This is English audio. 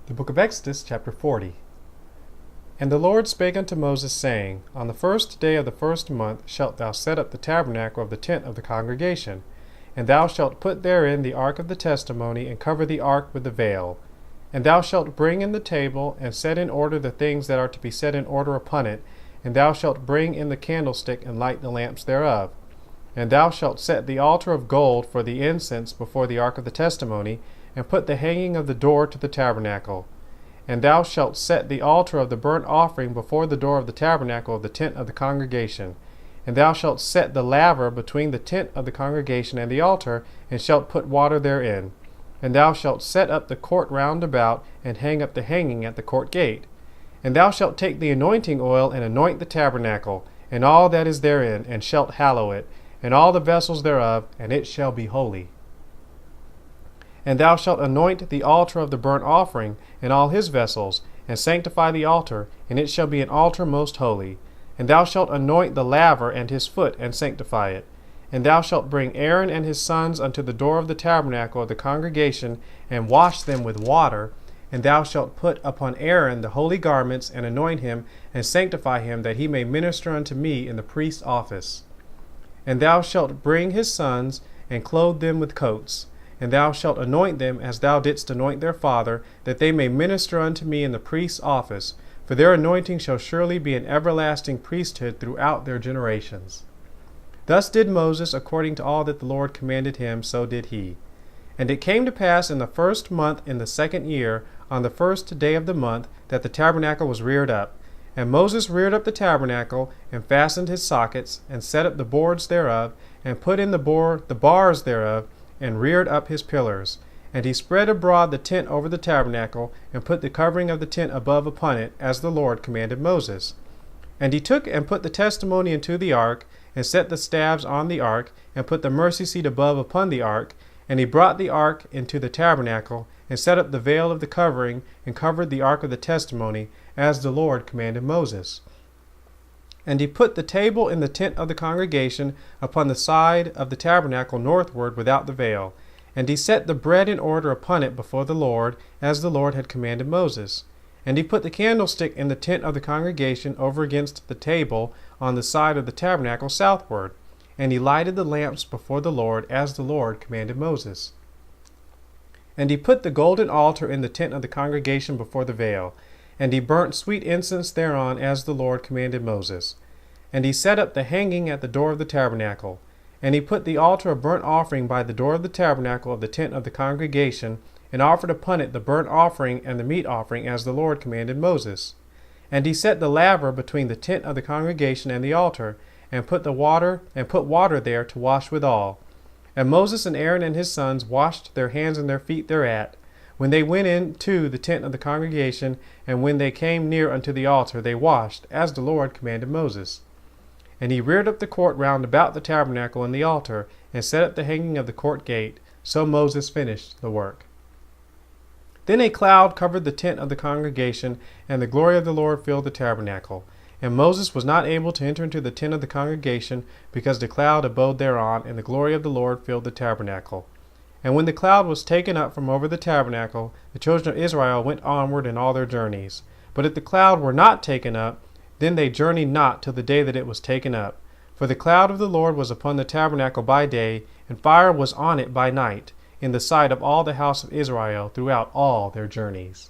The book of Exodus, chapter 40. And the Lord spake unto Moses, saying, On the first day of the first month shalt thou set up the tabernacle of the tent of the congregation, and thou shalt put therein the ark of the testimony, and cover the ark with the veil. And thou shalt bring in the table, and set in order the things that are to be set in order upon it, and thou shalt bring in the candlestick, and light the lamps thereof. And thou shalt set the altar of gold for the incense before the ark of the testimony, and put the hanging of the door to the tabernacle. And thou shalt set the altar of the burnt offering before the door of the tabernacle of the tent of the congregation. And thou shalt set the laver between the tent of the congregation and the altar, and shalt put water therein. And thou shalt set up the court round about, and hang up the hanging at the court gate. And thou shalt take the anointing oil, and anoint the tabernacle, and all that is therein, and shalt hallow it, and all the vessels thereof, and it shall be holy. And thou shalt anoint the altar of the burnt offering, and all his vessels, and sanctify the altar, and it shall be an altar most holy. And thou shalt anoint the laver and his foot, and sanctify it. And thou shalt bring Aaron and his sons unto the door of the tabernacle of the congregation, and wash them with water. And thou shalt put upon Aaron the holy garments, and anoint him, and sanctify him, that he may minister unto me in the priest's office. And thou shalt bring his sons, and clothe them with coats. And thou shalt anoint them as thou didst anoint their father, that they may minister unto me in the priest's office. For their anointing shall surely be an everlasting priesthood throughout their generations. Thus did Moses according to all that the Lord commanded him, so did he. And it came to pass in the first month in the second year, on the first day of the month, that the tabernacle was reared up. And Moses reared up the tabernacle, and fastened his sockets, and set up the boards thereof, and put in the bars thereof, and reared up his pillars. And he spread abroad the tent over the tabernacle, and put the covering of the tent above upon it, as the Lord commanded Moses. And he took and put the testimony into the ark, and set the staves on the ark, and put the mercy seat above upon the ark. And he brought the ark into the tabernacle, and set up the veil of the covering, and covered the ark of the testimony, as the Lord commanded Moses. And he put the table in the tent of the congregation upon the side of the tabernacle northward without the veil. And he set the bread in order upon it before the Lord, as the Lord had commanded Moses. And he put the candlestick in the tent of the congregation over against the table on the side of the tabernacle southward. And he lighted the lamps before the Lord, as the Lord commanded Moses. And he put the golden altar in the tent of the congregation before the veil. And he burnt sweet incense thereon, as the Lord commanded Moses. And he set up the hanging at the door of the tabernacle. And he put the altar of burnt offering by the door of the tabernacle of the tent of the congregation, and offered upon it the burnt offering and the meat offering, as the Lord commanded Moses. And he set the laver between the tent of the congregation and the altar, and put water there to wash withal. And Moses and Aaron and his sons washed their hands and their feet thereat, when they went into the tent of the congregation, and when they came near unto the altar, they washed, as the Lord commanded Moses. And he reared up the court round about the tabernacle and the altar, and set up the hanging of the court gate. So Moses finished the work. Then a cloud covered the tent of the congregation, and the glory of the Lord filled the tabernacle. And Moses was not able to enter into the tent of the congregation, because the cloud abode thereon, and the glory of the Lord filled the tabernacle. And when the cloud was taken up from over the tabernacle, the children of Israel went onward in all their journeys. But if the cloud were not taken up, then they journeyed not till the day that it was taken up. For the cloud of the Lord was upon the tabernacle by day, and fire was on it by night, in the sight of all the house of Israel throughout all their journeys.